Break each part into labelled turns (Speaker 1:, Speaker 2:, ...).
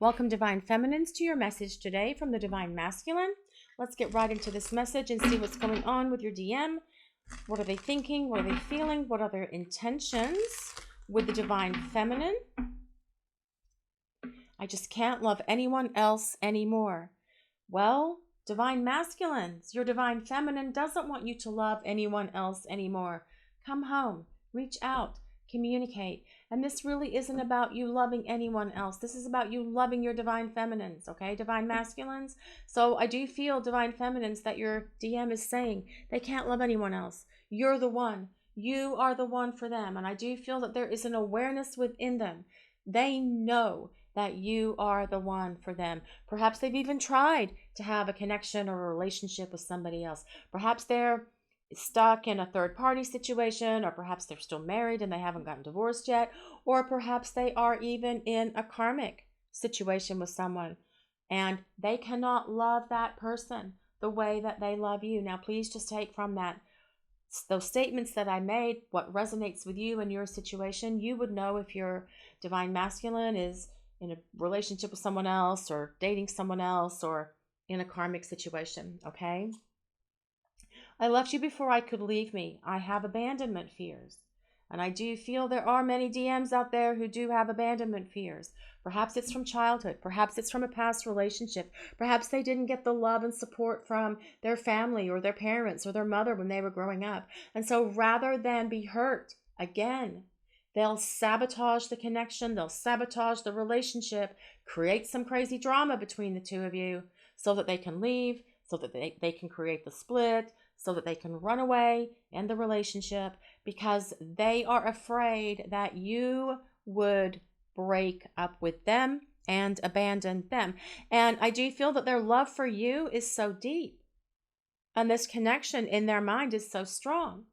Speaker 1: Welcome, Divine Feminines, to your message today from the Divine Masculine. Let's get right into this message and see what's going on with your DM. What are they thinking? What are they feeling? What are their intentions with the Divine Feminine? I just can't love anyone else anymore. Well, Divine Masculines, your Divine Feminine doesn't want you to love anyone else anymore. Come home, reach out, communicate. And this really isn't about you loving anyone else. This is about you loving your Divine Feminines, okay? Divine Masculines. So I do feel, Divine Feminines, that your DM is saying they can't love anyone else. You're the one. You are the one for them. And I do feel that there is an awareness within them. They know that you are the one for them. Perhaps they've even tried to have a connection or a relationship with somebody else. Perhaps they're stuck in a third-party situation, or perhaps they're still married and they haven't gotten divorced yet, or perhaps they are even in a karmic situation with someone and they cannot love that person the way that they love you. Now, please just take from that those statements that I made what resonates with you and your situation. You would know if your Divine Masculine is in a relationship with someone else or dating someone else or in a karmic situation, okay? I left you before I could leave me. I have abandonment fears. And I do feel there are many DMs out there who do have abandonment fears. Perhaps it's from childhood. Perhaps it's from a past relationship. Perhaps they didn't get the love and support from their family or their parents or their mother when they were growing up. And so rather than be hurt again, they'll sabotage the connection. They'll sabotage the relationship, create some crazy drama between the two of you so that they can leave, so that they can create the split, so that they can run away in the relationship because they are afraid that you would break up with them and abandon them. And I do feel that their love for you is so deep and this connection in their mind is so strong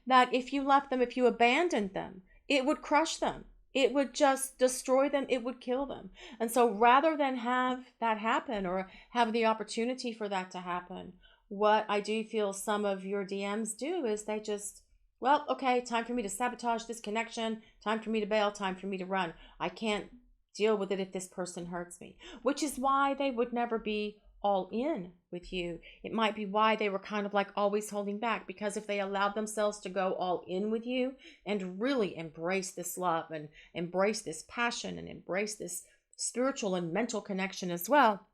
Speaker 1: that if you left them, if you abandoned them, it would crush them. It would just destroy them. It would kill them. And so rather than have that happen or have the opportunity for that to happen, what I do feel some of your DMs do is they just, well, okay, time for me to sabotage this connection, time for me to bail, time for me to run. I can't deal with it if this person hurts me, which is why they would never be all in with you. It might be why they were kind of like always holding back, because if they allowed themselves to go all in with you and really embrace this love and embrace this passion and embrace this spiritual and mental connection as well,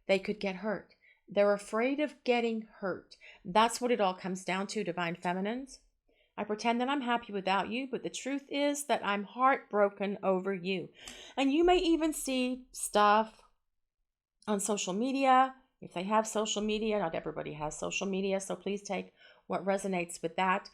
Speaker 1: they could get hurt. They're afraid of getting hurt. That's what it all comes down to, Divine Feminines. I pretend that I'm happy without you, but the truth is that I'm heartbroken over you. And you may even see stuff on social media. If they have social media, not everybody has social media, so please take what resonates with that.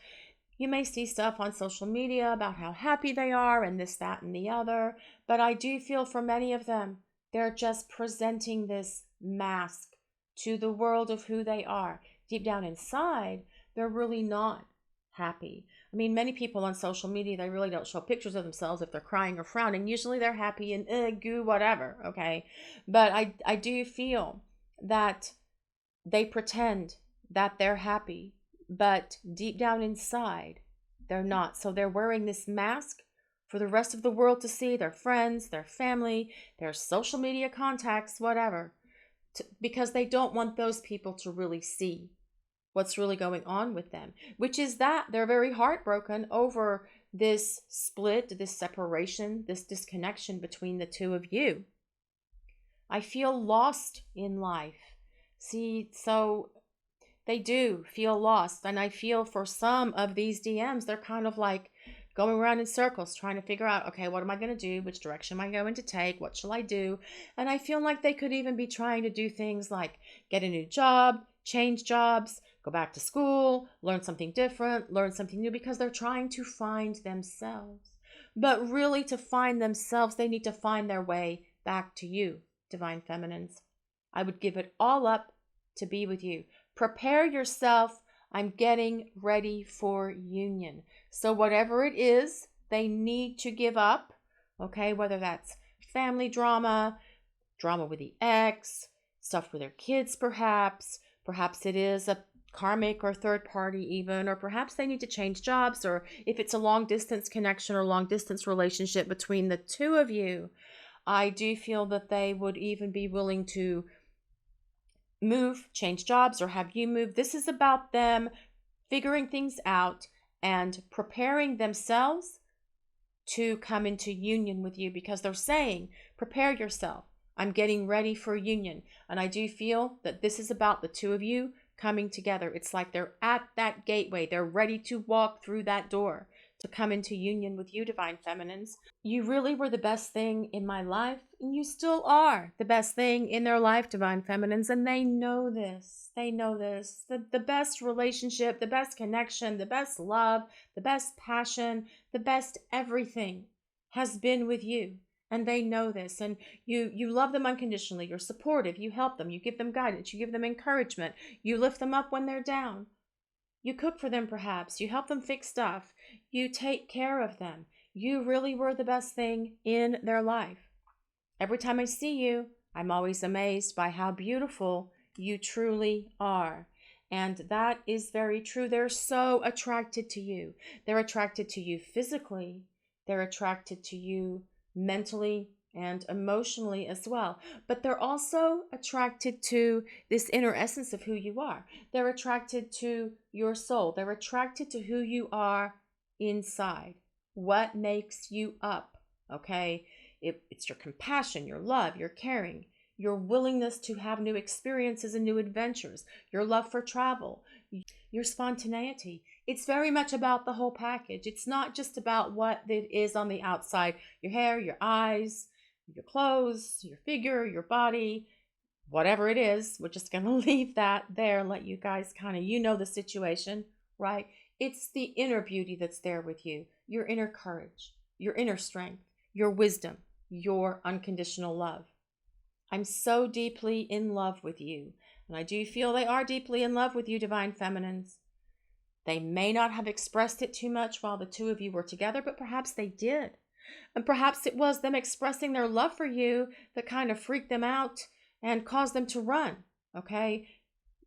Speaker 1: You may see stuff on social media about how happy they are and this, that, and the other. But I do feel for many of them, they're just presenting this mask to the world of who they are. Deep down inside, they're really not happy. I mean, many people on social media, they really don't show pictures of themselves if they're crying or frowning. Usually they're happy and goo, whatever, okay? But I do feel that they pretend that they're happy, but deep down inside, they're not. So they're wearing this mask for the rest of the world to see, their friends, their family, their social media contacts, whatever. Because they don't want those people to really see what's really going on with them, which is that they're very heartbroken over this split, this separation, this disconnection between the two of you. I feel lost in life. See, so they do feel lost. And I feel for some of these DMs, they're kind of like going around in circles, trying to figure out, okay, what am I going to do? Which direction am I going to take? What shall I do? And I feel like they could even be trying to do things like get a new job, change jobs, go back to school, learn something different, learn something new, because they're trying to find themselves. But really, to find themselves, they need to find their way back to you, Divine Feminines. I would give it all up to be with you. Prepare yourself. I'm getting ready for union. So whatever it is they need to give up, okay, whether that's family drama, drama with the ex, stuff with their kids perhaps it is a karmic or third party even, or perhaps they need to change jobs, or if it's a long distance connection or long distance relationship between the two of you, I do feel that they would even be willing to move, change jobs, or have you move. This is about them figuring things out and preparing themselves to come into union with you, because they're saying, prepare yourself. I'm getting ready for a union. And I do feel that this is about the two of you coming together. It's like they're at that gateway. They're ready to walk through that door to come into union with you, Divine Feminines. You really were the best thing in my life, and you still are the best thing in their life, Divine Feminines, and they know this. They know this. The best relationship, the best connection, the best love, the best passion, the best everything has been with you. And they know this, and you love them unconditionally. You're supportive. You help them. You give them guidance. You give them encouragement. You lift them up when they're down. You cook for them, perhaps. You help them fix stuff. You take care of them. You really were the best thing in their life. Every time I see you, I'm always amazed by how beautiful you truly are. And that is very true. They're so attracted to you. They're attracted to you physically. They're attracted to you mentally and emotionally as well. But they're also attracted to this inner essence of who you are. They're attracted to your soul. They're attracted to who you are inside. What makes you up, okay? It's your compassion, your love, your caring, your willingness to have new experiences and new adventures, your love for travel, your spontaneity. It's very much about the whole package. It's not just about what it is on the outside, your hair, your eyes, your clothes, your figure, your body, whatever it is. We're just going to leave that there and let you guys kind of, you know, the situation, right? It's the inner beauty that's there with you, your inner courage, your inner strength, your wisdom, your unconditional love. I'm so deeply in love with you. And I do feel they are deeply in love with you, Divine Feminines. They may not have expressed it too much while the two of you were together, but perhaps they did. And perhaps it was them expressing their love for you that kind of freaked them out and caused them to run, okay?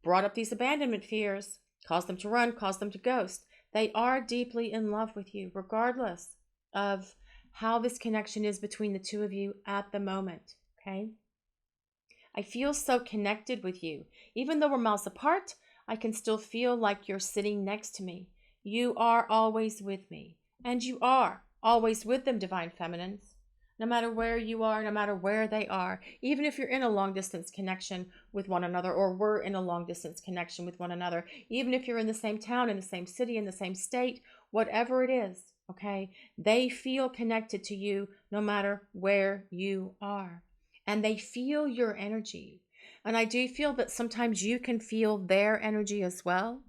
Speaker 1: Brought up these abandonment fears, caused them to run, caused them to ghost. They are deeply in love with you, regardless of how this connection is between the two of you at the moment, okay? I feel so connected with you. Even though we're miles apart, I can still feel like you're sitting next to me. You are always with me. And you are always with them, Divine Feminines. No matter where you are, no matter where they are, even if you're in a long distance connection with one another, or we're in a long distance connection with one another, even if you're in the same town, in the same city, in the same state, whatever it is, okay, they feel connected to you no matter where you are. And they feel your energy. And I do feel that sometimes you can feel their energy as well.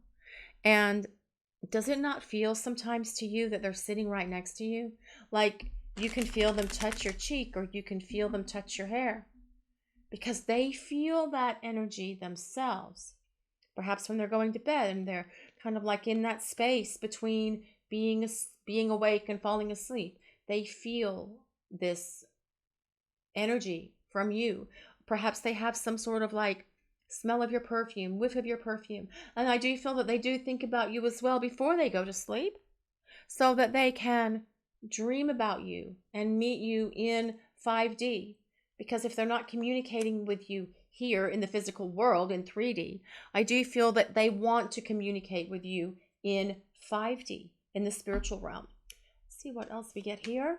Speaker 1: And does it not feel sometimes to you that they're sitting right next to you? Like you can feel them touch your cheek, or you can feel them touch your hair, because they feel that energy themselves. Perhaps when they're going to bed and they're kind of like in that space between being awake and falling asleep, they feel this energy from you. Perhaps they have some sort of like smell of your perfume, whiff of your perfume. And I do feel that they do think about you as well before they go to sleep, so that they can dream about you and meet you in 5D. Because if they're not communicating with you here in the physical world in 3D, I do feel that they want to communicate with you in 5D, in the spiritual realm. Let's see what else we get here.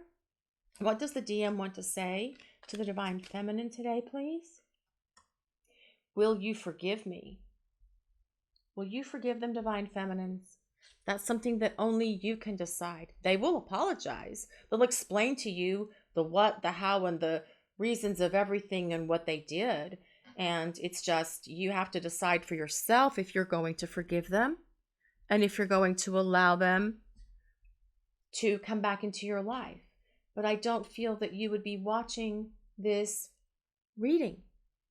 Speaker 1: What does the DM want to say to the Divine Feminine today, please? Will you forgive me? Will you forgive them, Divine Feminines? That's something that only you can decide. They will apologize. They'll explain to you the what, the how, and the reasons of everything and what they did. And it's just, you have to decide for yourself if you're going to forgive them and if you're going to allow them to come back into your life. But I don't feel that you would be watching this reading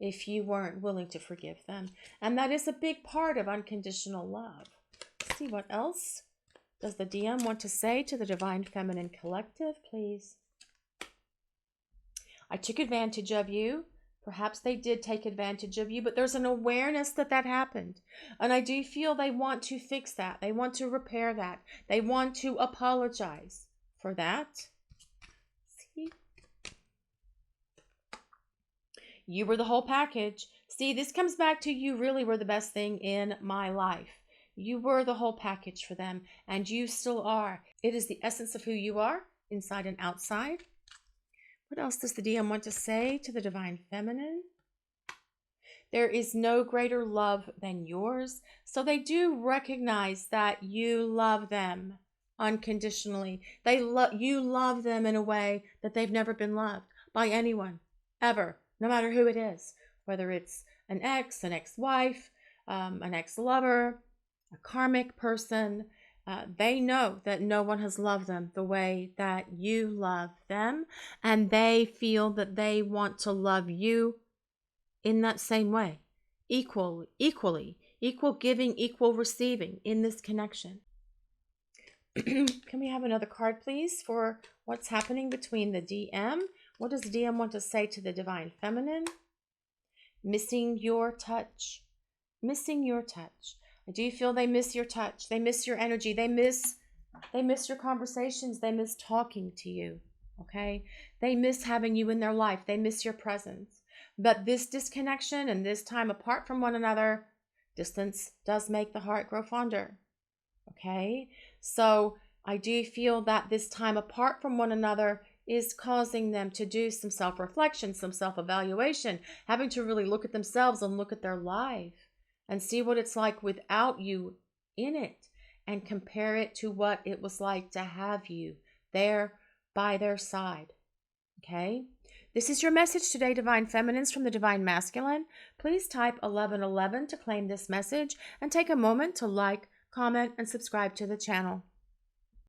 Speaker 1: if you weren't willing to forgive them. And that is a big part of unconditional love. Let's see what else does the DM want to say to the Divine Feminine Collective, please. I took advantage of you. Perhaps they did take advantage of you, but there's an awareness that that happened. And I do feel they want to fix that. They want to repair that. They want to apologize for that. See? You were the whole package. See, this comes back to you really were the best thing in my life. You were the whole package for them, and you still are. It is the essence of who you are, inside and outside. What else does the DM want to say to the Divine Feminine? There is no greater love than yours. So they do recognize that you love them unconditionally. You love them in a way that they've never been loved by anyone, ever, no matter who it is, whether it's an ex-wife, an ex-lover, a karmic person. They know that no one has loved them the way that you love them, and they feel that they want to love you in that same way, equal giving, equal receiving in this connection. Can we have another card, please, for what's happening between the DM? What does the DM want to say to the Divine Feminine? Missing your touch. Missing your touch. I do feel they miss your touch. They miss your energy. They miss your conversations. They miss talking to you. Okay? They miss having you in their life. They miss your presence. But this disconnection and this time apart from one another, distance does make the heart grow fonder. Okay? So I do feel that this time apart from one another is causing them to do some self-reflection, some self-evaluation, having to really look at themselves and look at their life and see what it's like without you in it and compare it to what it was like to have you there by their side. Okay? This is your message today, Divine Feminines, from the Divine Masculine. Please type 1111 to claim this message and take a moment to like, comment, and subscribe to the channel.